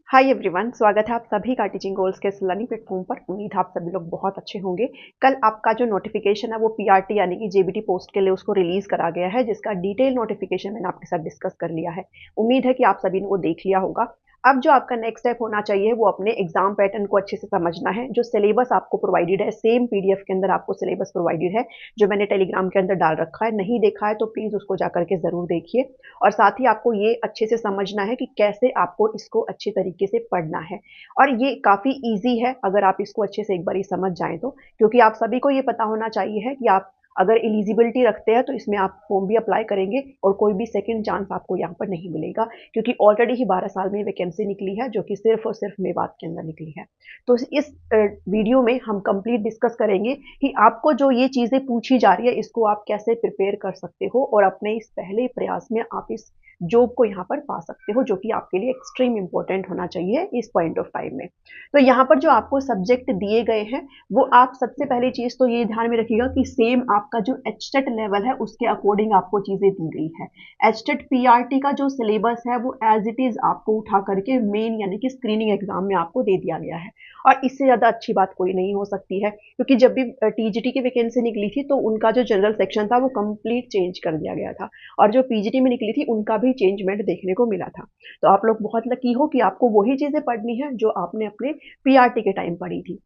Hi everyone, स्वागत है आप सभी का टीचिंग गोल्स के इस लर्निंग प्लेटफॉर्म पर। उम्मीद है आप सभी लोग बहुत अच्छे होंगे। कल आपका जो नोटिफिकेशन है वो पीआरटी यानी कि जेबीटी पोस्ट के लिए उसको रिलीज करा गया है, जिसका डिटेल नोटिफिकेशन मैंने आपके साथ डिस्कस कर लिया है। उम्मीद है कि आप सभी ने वो देख लिया होगा। अब जो आपका नेक्स्ट स्टेप होना चाहिए वो अपने एग्जाम पैटर्न को अच्छे से समझना है। जो सिलेबस आपको प्रोवाइडेड है, सेम पीडीएफ के अंदर आपको सिलेबस प्रोवाइडेड है जो मैंने टेलीग्राम के अंदर डाल रखा है। नहीं देखा है तो प्लीज उसको जाकर के जरूर देखिए। और साथ ही आपको ये अच्छे से समझना है कि कैसे आपको इसको अच्छे तरीके से पढ़ना है। और ये काफ़ी ईजी है अगर आप इसको अच्छे से एक बार समझ जाएं तो, क्योंकि आप सभी को ये पता होना चाहिए है कि आप अगर एलिजिबिलिटी रखते हैं तो इसमें आप फॉर्म भी अप्लाई करेंगे और कोई भी सेकंड चांस आपको यहाँ पर नहीं मिलेगा, क्योंकि ऑलरेडी ही 12 साल में वैकेंसी निकली है जो कि सिर्फ और सिर्फ मेवात के अंदर निकली है। तो इस वीडियो में हम कंप्लीट डिस्कस करेंगे कि आपको जो ये चीज़ें पूछी जा रही है इसको आप कैसे प्रिपेयर कर सकते हो और अपने इस पहले प्रयास में आप इस जॉब को यहाँ पर पा सकते हो, जो कि आपके लिए एक्सट्रीम इंपॉर्टेंट होना चाहिए इस पॉइंट ऑफ टाइम में। तो यहाँ पर जो आपको सब्जेक्ट दिए गए हैं वो आप सबसे पहली चीज तो ये ध्यान में रखिएगा कि सेम आपका जो एचटेट लेवल है उसके अकॉर्डिंग आपको चीजें दी गई है। एचटेट पीआरटी का जो सिलेबस है वो एज इट इज आपको उठा करके मेन यानी कि स्क्रीनिंग एग्जाम में आपको दे दिया गया है। और इससे ज्यादा अच्छी बात कोई नहीं हो सकती है, क्योंकि जब भी टीजीटी की वैकेंसी निकली थी तो उनका जो जनरल सेक्शन था वो कंप्लीट चेंज कर दिया गया था, और जो पीजीटी में निकली थी उनका भी चेंजमेंट देखने को मिला था। तो आप लोग बहुत लकी हो कि आपको वही चीजें पढ़नी है जो आपने अपने पीआरटी के टाइम पढ़ी थी।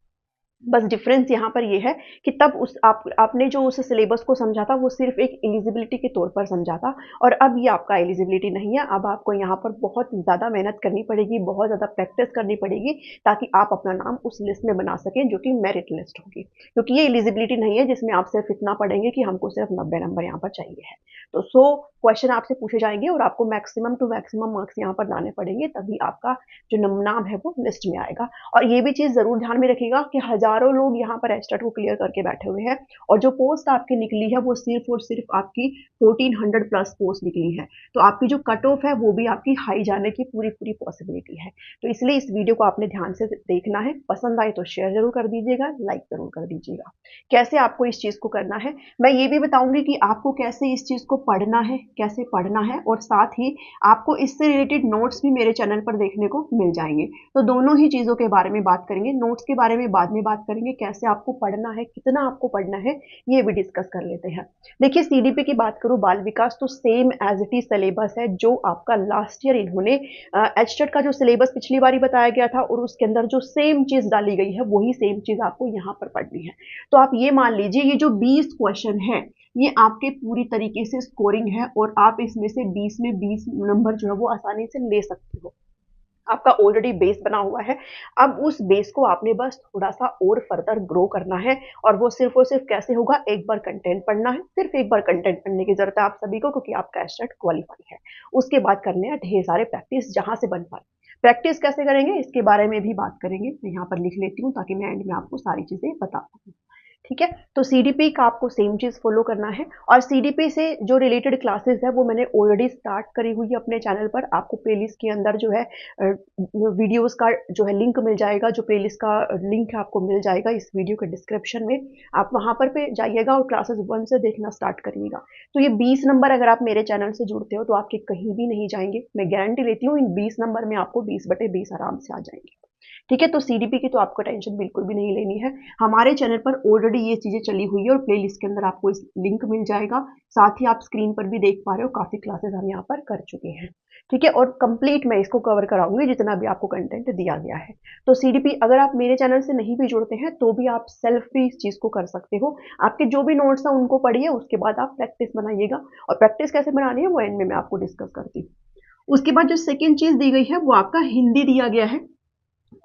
बस डिफरेंस यहाँ पर ये है कि तब आपने जो उस सिलेबस को समझा था वो सिर्फ एक एलिजिबिलिटी के तौर पर समझा था, और अब ये आपका एलिजिबिलिटी नहीं है। अब आपको यहाँ पर बहुत ज़्यादा मेहनत करनी पड़ेगी, बहुत ज़्यादा प्रैक्टिस करनी पड़ेगी ताकि आप अपना नाम उस लिस्ट में बना सकें जो कि मेरिट लिस्ट होगी, क्योंकि ये एलिजिबिलिटी नहीं है जिसमें आप सिर्फ इतना पढ़ेंगे कि हमको सिर्फ 90 नंबर यहाँ पर चाहिए है। तो 100 क्वेश्चन आपसे पूछे जाएंगे और आपको मैक्सिमम टू मैक्सिमम मार्क्स यहाँ पर लाने पड़ेंगे, तभी आपका जो नाम है वो लिस्ट में आएगा। और ये भी चीज़ ज़रूर ध्यान में रखिएगा कि हजारों लोग यहाँ पर एस्टेट को क्लियर करके बैठे हुए हैं, और जो पोस्ट आपकी निकली है वो सिर्फ और सिर्फ आपकी 1400 प्लस पोस्ट निकली है। तो आपकी जो कट ऑफ है वो भी आपकी हाई जाने की पूरी पूरी पॉसिबिलिटी है। तो इसलिए इस वीडियो को आपने ध्यान से देखना है। पसंद आए तो शेयर जरूर कर दीजिएगा, लाइक जरूर कर दीजिएगा। कैसे आपको इस चीज़ को करना है मैं ये भी बताऊंगी कि आपको कैसे इस चीज़ को पढ़ना है, कैसे पढ़ना है, और साथ ही आपको इससे रिलेटेड नोट्स भी मेरे चैनल पर देखने को मिल जाएंगे। तो दोनों ही चीज़ों के बारे में बात करेंगे, नोट्स के बारे में बाद में बात करेंगे, कैसे आपको पढ़ना है, कितना आपको पढ़ना है, ये भी डिस्कस कर लेते हैं। देखिए, सीडीपी की बात करूं बाल विकास, तो same as it is syllabus है जो आपका लास्ट ईयर इन्होंने एचटेट का जो सिलेबस पिछली बार बताया गया था और उसके अंदर जो सेम चीज डाली गई है वही सेम चीज आपको यहाँ पर पढ़नी है। तो आप ये मान लीजिए ये जो 20 क्वेश्चन है ये आपके पूरी तरीके से स्कोरिंग है, और आप इसमें से 20 में 20 नंबर जो है वो आसानी से ले सकते हो। आपका ऑलरेडी बेस बना हुआ है। अब उस बेस को आपने बस थोड़ा सा और फर्दर ग्रो करना है, और वो सिर्फ और सिर्फ कैसे होगा, एक बार कंटेंट पढ़ना है। सिर्फ एक बार कंटेंट पढ़ने की जरूरत है आप सभी को, क्योंकि आपका एस्टेट क्वालिफाई है। उसके बाद करने हैं ढेर सारे प्रैक्टिस जहां से बन पाए। प्रैक्टिस कैसे करेंगे इसके बारे में भी बात करेंगे। मैं यहाँ पर लिख लेती हूँ ताकि मैं एंड में आपको सारी चीजें बता पाऊँ। ठीक है, तो सीडीपी का आपको सेम चीज फॉलो करना है, और सीडीपी से जो रिलेटेड क्लासेस है वो मैंने ऑलरेडी स्टार्ट करी हुई है अपने चैनल पर। आपको प्लेलिस्ट के अंदर जो है वीडियोस का जो है लिंक मिल जाएगा, जो प्लेलिस्ट का लिंक है आपको मिल जाएगा इस वीडियो के डिस्क्रिप्शन में। आप वहां पर पे जाइएगा और क्लासेस 1 से देखना स्टार्ट करिएगा। तो ये 20 नंबर अगर आप मेरे चैनल से जुड़ते हो तो आपके कहीं भी नहीं जाएंगे। मैं गारंटी लेती हूँ इन 20 नंबर में आपको 20/20 आराम से आ जाएंगे। ठीक है, तो सीडीपी की तो आपको टेंशन बिल्कुल भी नहीं लेनी है। हमारे चैनल पर ऑलरेडी ये चीजें चली हुई है और प्लेलिस्ट के अंदर आपको इस लिंक मिल जाएगा। साथ ही आप स्क्रीन पर भी देख पा रहे हो काफी क्लासेस हम यहाँ पर कर चुके हैं। ठीक है, और कंप्लीट मैं इसको कवर कराऊंगी जितना भी आपको कंटेंट दिया गया है। तो सीडीपी अगर आप मेरे चैनल से नहीं भी जुड़ते हैं तो भी आप सेल्फ भी इस चीज को कर सकते हो। आपके जो भी नोट्स हैं उनको पढ़िए, उसके बाद आप प्रैक्टिस बनाइएगा, और प्रैक्टिस कैसे बनानी है वो एंड में मैं आपको डिस्कस करती हूँ। उसके बाद जो सेकेंड चीज दी गई है वो आपका हिंदी दिया गया है।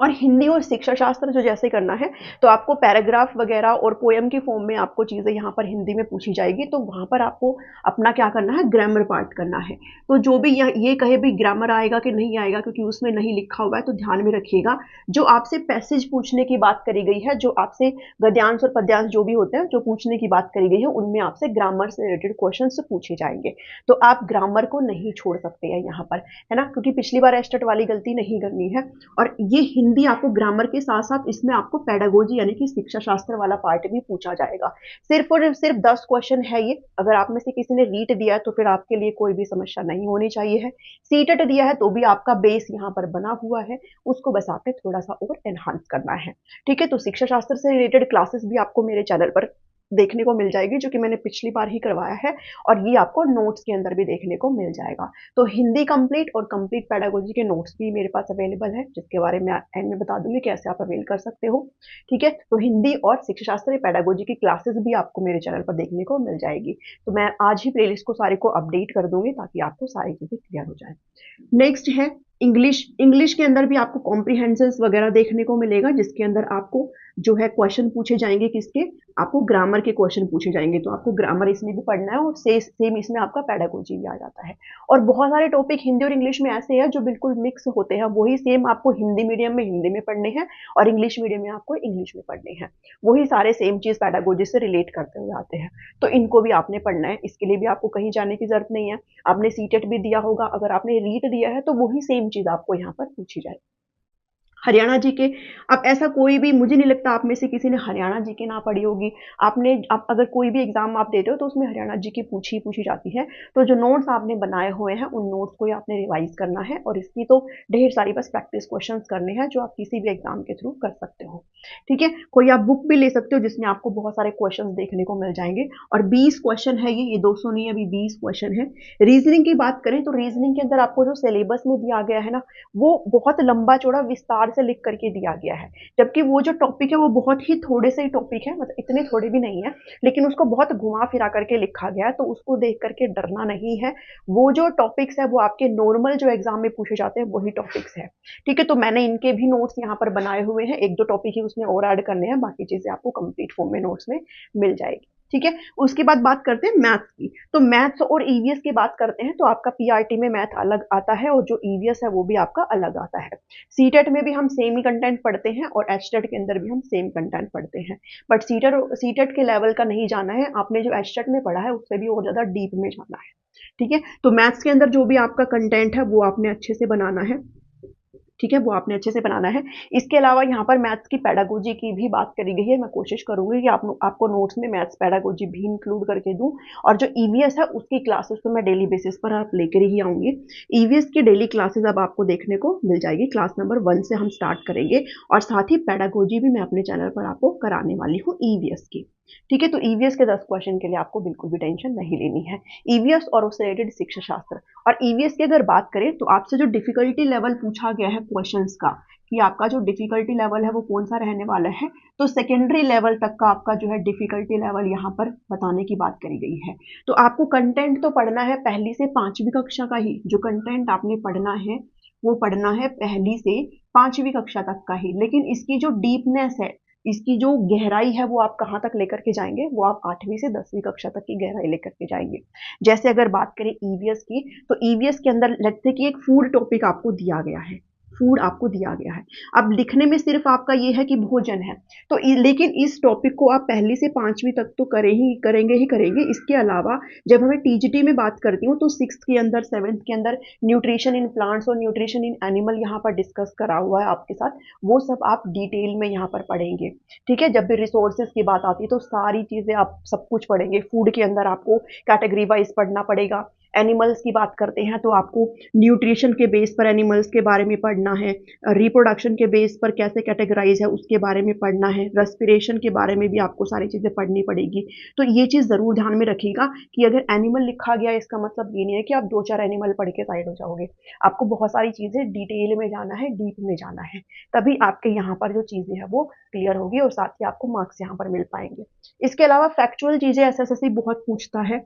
और हिंदी और शिक्षा शास्त्र जो जैसे करना है तो आपको पैराग्राफ वगैरह और पोएम की फॉर्म में आपको चीज़ें यहाँ पर हिंदी में पूछी जाएगी, तो वहाँ पर आपको अपना क्या करना है, ग्रामर पार्ट करना है। तो जो भी ये कहे भी ग्रामर आएगा कि नहीं आएगा, क्योंकि उसमें नहीं लिखा हुआ है, तो ध्यान में रखिएगा। जो आपसे पैसेज पूछने की बात करी गई है, जो आपसे गद्यांश और पद्यांश जो भी होते हैं जो पूछने की बात करी गई है, उनमें आपसे ग्रामर से रिलेटेड क्वेश्चन पूछे जाएंगे। तो आप ग्रामर को नहीं छोड़ सकते हैं यहाँ पर, है ना, क्योंकि पिछली बार एस्टेट वाली गलती नहीं करनी है। और ये हिंदी आपको ग्रामर के साथ साथ इसमें आपको पेडागोजी यानी कि शिक्षा शास्त्र वाला पार्ट भी पूछा जाएगा। सिर्फ और सिर्फ 10 क्वेश्चन है ये। अगर आप में से किसी ने रीट दिया है तो फिर आपके लिए कोई भी समस्या नहीं होनी चाहिए है। सीटेट दिया है तो भी आपका बेस यहाँ पर बना हुआ है, उसको बस आपने थोड़ा सा और एनहांस करना है। ठीक है, तो शिक्षा शास्त्र से रिलेटेड क्लासेस भी आपको मेरे चैनल पर देखने को मिल जाएगी, जो कि मैंने पिछली बार ही करवाया है, और ये आपको नोट्स के अंदर भी देखने को मिल जाएगा। तो हिंदी कंप्लीट और कंप्लीट पेडागोजी के नोट्स भी मेरे पास अवेलेबल है, जिसके बारे में एंड में बता दूंगी कैसे आप अवेल कर सकते हो। ठीक है, तो हिंदी और शिक्षा शास्त्र पेडागोजी की क्लासेस भी आपको मेरे चैनल पर देखने को मिल जाएगी। तो मैं आज ही प्लेलिस्ट को सारे को अपडेट कर दूंगी ताकि आपको सारी चीजें क्लियर हो जाए। नेक्स्ट है इंग्लिश। इंग्लिश के अंदर भी आपको कॉम्प्रिहेंशंस वगैरह देखने को मिलेगा, जिसके अंदर आपको जो है क्वेश्चन पूछे जाएंगे किसके, आपको ग्रामर के क्वेश्चन पूछे जाएंगे। तो आपको ग्रामर इसमें भी पढ़ना है और सेम इसमें आपका पेडागोजी भी आ जाता है। और बहुत सारे टॉपिक हिंदी और इंग्लिश में ऐसे हैं जो बिल्कुल मिक्स होते हैं, वही सेम आपको हिंदी मीडियम में हिंदी में पढ़ने हैं और इंग्लिश मीडियम में आपको इंग्लिश में पढ़ने हैं। वही सारे सेम चीज पेडागोजी से रिलेट करते हुए आते हैं, तो इनको भी आपने पढ़ना है। इसके लिए भी आपको कहीं जाने की जरूरत नहीं है। आपने सीटेट भी दिया होगा, अगर आपने रीट दिया है तो वही सेम चीज आपको यहाँ पर पूछी जाए। हरियाणा जी के, अब ऐसा कोई भी, मुझे नहीं लगता आप में से किसी ने हरियाणा जी के ना पढ़ी होगी। आपने आप अगर कोई भी एग्जाम आप देते हो तो उसमें हरियाणा जी की पूछी जाती है। तो जो नोट्स आपने बनाए हुए हैं उन नोट्स को ही आपने रिवाइज करना है, और इसकी तो ढेर सारी बस प्रैक्टिस क्वेश्चंस करने हैं जो आप किसी भी एग्जाम के थ्रू कर सकते हो। ठीक है, कोई आप बुक भी ले सकते हो जिसमें आपको बहुत सारे क्वेश्चन देखने को मिल जाएंगे। और 20 क्वेश्चन है ये 200 नहीं है, अभी 20 क्वेश्चन है। रीजनिंग की बात करें तो रीजनिंग के अंदर आपको जो सिलेबस में दिया गया है ना, वो बहुत लंबा चौड़ा विस्तार से लिख करके दिया गया है, जबकि वो जो टॉपिक है वो बहुत ही थोड़े से ही टॉपिक है, मतलब इतने थोड़े भी नहीं है, लेकिन उसको बहुत घुमा फिरा करके लिखा गया है। तो उसको देख करके डरना नहीं है। वो जो टॉपिक्स है वो आपके नॉर्मल जो एग्जाम में पूछे जाते हैं वही टॉपिक्स है। ठीक है, तो मैंने इनके भी नोट्स यहाँ पर बनाए हुए हैं, 1-2 टॉपिक ही उसमें और ऐड करने हैं, बाकी चीजें आपको कंप्लीट फॉर्म में नोट्स में मिल जाएगी। ठीक है, उसके बाद बात करते हैं मैथ्स की। तो मैथ्स और ईवीएस की बात करते हैं तो आपका पीआरटी में मैथ अलग आता है और जो ईवीएस है वो भी आपका अलग आता है। सीटेट में भी हम सेम ही कंटेंट पढ़ते हैं और एचटेट के अंदर भी हम सेम कंटेंट पढ़ते हैं, बट सीटेट के लेवल का नहीं जाना है आपने, जो एचटेट में पढ़ा है उससे भी और ज्यादा डीप में जाना है। ठीक है, तो मैथ्स के अंदर जो भी आपका कंटेंट है वो आपने अच्छे से बनाना है। ठीक है, वो आपने अच्छे से बनाना है। इसके अलावा यहाँ पर मैथ्स की पेडागोजी की भी बात करी गई है। मैं कोशिश करूंगी कि आपको नोट्स में मैथ्स पेडागोजी भी इंक्लूड करके दूं, और जो ईवीएस है उसकी क्लासेस तो मैं डेली बेसिस पर आप लेकर ही आऊंगी। ईवीएस की डेली क्लासेस अब आपको देखने को मिल जाएगी। क्लास नंबर 1 से हम स्टार्ट करेंगे, और साथ ही पेडागोजी भी मैं अपने चैनल पर आपको कराने वाली हूँ ईवीएस की। ठीक है, तो ईवीएस के 10 क्वेश्चन के लिए आपको बिल्कुल भी टेंशन नहीं लेनी है। ईवीएस और उससे रिलेटेड शिक्षा शास्त्र और ईवीएस की अगर बात करें तो आपसे जो डिफिकल्टी लेवल पूछा गया है क्वेश्चंस का, कि आपका जो डिफिकल्टी लेवल है वो कौन सा रहने वाला है, तो सेकेंडरी लेवल तक का आपका जो है डिफिकल्टी लेवल यहाँ पर बताने की बात करी गई है। तो आपको कंटेंट तो पढ़ना है पहली से 5वीं कक्षा का ही, जो कंटेंट आपने पढ़ना है वो पढ़ना है पहली से 5वीं कक्षा तक का ही, लेकिन इसकी जो डीपनेस है, इसकी जो गहराई है वो आप कहाँ तक लेकर के जाएंगे, वो आप 8वीं से 10वीं कक्षा तक की गहराई लेकर के जाएंगे। जैसे अगर बात करें ईवीएस की, तो ईवीएस के अंदर लेट्स से कि एक फूड टॉपिक आपको दिया गया है, फूड आपको दिया गया है। अब लिखने में सिर्फ आपका ये है कि भोजन है, तो लेकिन इस टॉपिक को आप पहली से 5वीं तक तो करेंगे। इसके अलावा जब हमें टीजीटी में बात करती हूँ तो 6th के अंदर 7th के अंदर न्यूट्रिशन इन प्लांट्स और न्यूट्रिशन इन एनिमल यहाँ पर डिस्कस करा हुआ है आपके साथ, वो सब आप डिटेल में यहाँ पर पढ़ेंगे। ठीक है, जब भी रिसोर्सेज की बात आती है तो सारी चीजें आप सब कुछ पढ़ेंगे। फूड के अंदर आपको कैटेगरी वाइज पढ़ना पड़ेगा। एनिमल्स की बात करते हैं तो आपको न्यूट्रिशन के बेस पर एनिमल्स के बारे में पढ़ना है, रिप्रोडक्शन के बेस पर कैसे कैटेगराइज है उसके बारे में पढ़ना है, रेस्पिरेशन के बारे में भी आपको सारी चीज़ें पढ़नी पड़ेगी। तो ये चीज़ ज़रूर ध्यान में रखिएगा कि अगर एनिमल लिखा गया इसका मतलब ये नहीं है कि आप 2-4 एनिमल पढ़ के साइड हो जाओगे। आपको बहुत सारी चीज़ें डिटेल में जाना है, डीप में जाना है, तभी आपके यहाँ पर जो चीज़ें हैं वो क्लियर होगी और साथ ही आपको मार्क्स यहाँ पर मिल पाएंगे। इसके अलावा फैक्चुअल चीज़ें एसएससी बहुत पूछता है।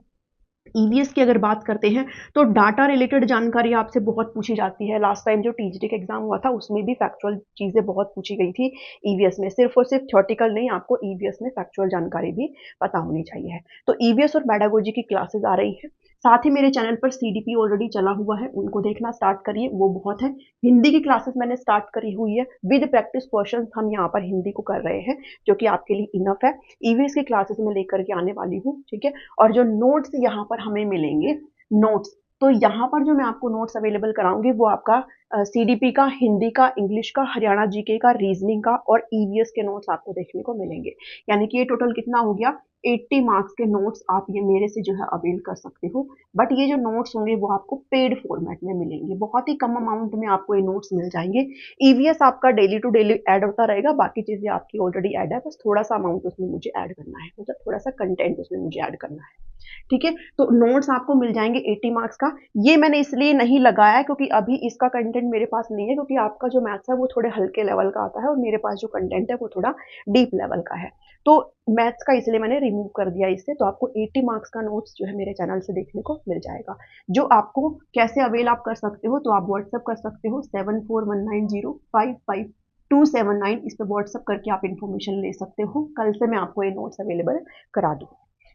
ईवीएस की अगर बात करते हैं तो डाटा रिलेटेड जानकारी आपसे बहुत पूछी जाती है। लास्ट टाइम जो टीजीटी का एग्जाम हुआ था उसमें भी फैक्चुअल चीजें बहुत पूछी गई थी ईवीएस में, सिर्फ और सिर्फ थ्योरेटिकल नहीं, आपको ईवीएस में फैक्चुअल जानकारी भी पता होनी चाहिए। तो ईवीएस और पेडागोजी की क्लासेस आ रही है। साथ ही मेरे चैनल पर सीडीपी ऑलरेडी चला हुआ है, उनको देखना स्टार्ट करिए, वो बहुत है। हिंदी की क्लासेस मैंने स्टार्ट करी हुई है, विद प्रैक्टिस क्वेश्चन हम यहाँ पर हिंदी को कर रहे हैं, जो कि आपके लिए इनफ है। ईवीएस की क्लासेस में लेकर के आने वाली हूँ। ठीक है, और जो नोट्स यहाँ पर हमें मिलेंगे, नोट्स तो यहाँ पर जो मैं आपको नोट्स अवेलेबल कराऊंगी वो आपका सीडीपी का, हिंदी का, इंग्लिश का, हरियाणा जीके का, रीजनिंग का और ईवीएस के नोट्स आपको देखने को मिलेंगे। यानी कि ये टोटल कितना हो गया, 80 मार्क्स के नोट्स आप ये मेरे से जो है अवेल कर सकते हो। बट ये जो नोट्स होंगे वो आपको पेड फॉर्मेट में मिलेंगे, बहुत ही कम अमाउंट में आपको ये नोट्स मिल जाएंगे। ईवीएस आपका डेली टू डेली ऐड होता रहेगा, बाकी चीजें आपकी ऑलरेडी ऐड है, बस थोड़ा सा अमाउंट उसमें मुझे ऐड करना है, मतलब थोड़ा सा कंटेंट उसमें मुझे ऐड करना है। ठीक है, तो नोट्स आपको मिल जाएंगे 80 मार्क्स का। ये मैंने इसलिए नहीं लगाया क्योंकि अभी इसका कंटेंट मेरे पास नहीं है, क्योंकि आपका जो मैथ्स है वो थोड़े हल्के लेवल का आता है और मेरे पास जो कंटेंट है वो थोड़ा डीप लेवल का है। तो मैथ्स का इसलिए मैंने रिमूव कर दिया इससे। तो आपको 80 मार्क्स का नोट्स जो है मेरे चैनल से देखने को मिल जाएगा। जो आपको कैसे अवेल आप कर सकते हो, तो आप व्हाट्सअप कर सकते हो 7419055279, इस पर व्हाट्सअप करके आप इन्फॉर्मेशन ले सकते हो। कल से मैं आपको ये नोट्स अवेलेबल करा दूँ।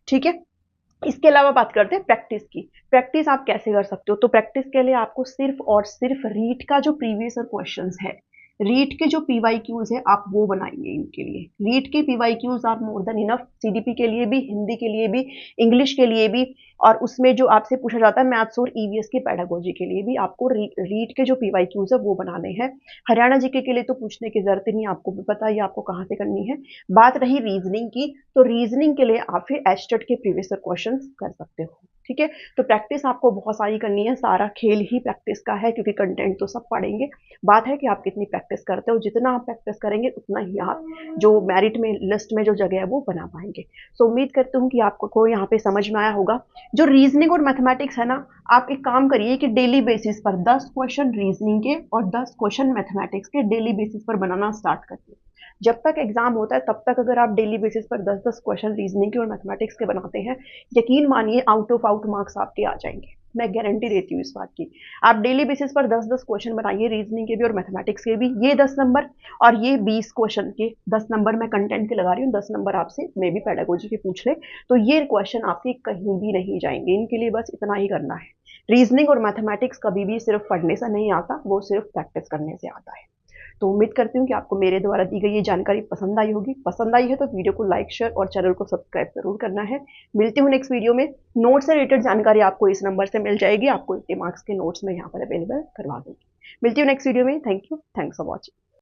ठीक है, इसके अलावा बात करते हैं प्रैक्टिस की। प्रैक्टिस आप कैसे कर सकते हो, तो प्रैक्टिस के लिए आपको सिर्फ और सिर्फ रीट का जो प्रीवियस ईयर क्वेश्चंस है, रीट के जो पीवाईक्यूज है आप वो बनाएंगे। इनके लिए रीट के PYQs are more than enough, CDP के लिए भी, हिंदी के लिए भी, इंग्लिश के लिए भी, और उसमें जो आपसे पूछा जाता है मैथ्स और ईवीएस की पेडागोजी के लिए भी आपको रीट के जो पीवाईक्यूज है वो बनाने हैं। हरियाणा जीके के लिए तो पूछने की जरूरत ही नहीं, आपको भी पता है आपको कहाँ से करनी है। बात रही रीजनिंग की, तो रीजनिंग के लिए आप फिर एस्टेट के प्रीवियस ईयर क्वेश्चन कर सकते हो। ठीक है, तो प्रैक्टिस आपको बहुत सारी करनी है, सारा खेल ही प्रैक्टिस का है, क्योंकि कंटेंट तो सब पढ़ेंगे। बात है कि आप कितनी प्रैक्टिस करते हो, जितना आप प्रैक्टिस करेंगे उतना ही आप जो मेरिट में लिस्ट में जो जगह है वो बना पाएंगे। सो उम्मीद करती हूँ कि आपको यहाँ पे समझ में आया होगा। जो रीजनिंग और मैथमेटिक्स है ना, आप एक काम करिए कि डेली बेसिस पर 10 क्वेश्चन रीजनिंग के और 10 क्वेश्चन मैथमेटिक्स के डेली बेसिस पर बनाना स्टार्ट करिए। जब तक एग्जाम होता है तब तक अगर आप डेली बेसिस पर 10-10 क्वेश्चन रीजनिंग के और मैथमेटिक्स के बनाते हैं, यकीन मानिए आउट ऑफ आउट मार्क्स आपके आ जाएंगे, मैं गारंटी देती हूँ इस बात की। आप डेली बेसिस पर 10-10 क्वेश्चन बनाइए, रीजनिंग के भी और मैथमेटिक्स के भी। ये 10 नंबर और ये 20 क्वेश्चन के 10 नंबर मैं कंटेंट के लगा रही हूँ, 10 नंबर आपसे मे भी पेडागोजी के पूछ ले, तो ये क्वेश्चन आपके कहीं भी नहीं जाएंगे। इनके लिए बस इतना ही करना है। रीजनिंग और मैथमेटिक्स कभी भी सिर्फ पढ़ने से नहीं आता, वो सिर्फ प्रैक्टिस करने से आता है। तो उम्मीद करती हूँ कि आपको मेरे द्वारा दी गई ये जानकारी पसंद आई होगी। पसंद आई है तो वीडियो को लाइक, शेयर और चैनल को सब्सक्राइब जरूर करना है। मिलती हूँ नेक्स्ट वीडियो में। नोट्स से रिलेटेड जानकारी आपको इस नंबर से मिल जाएगी, आपको 80 मार्क्स के नोट्स में यहाँ पर अवेलेबल करवा दूंगी। मिलती हूँ नेक्स्ट वीडियो में। Thank you, thanks for watching.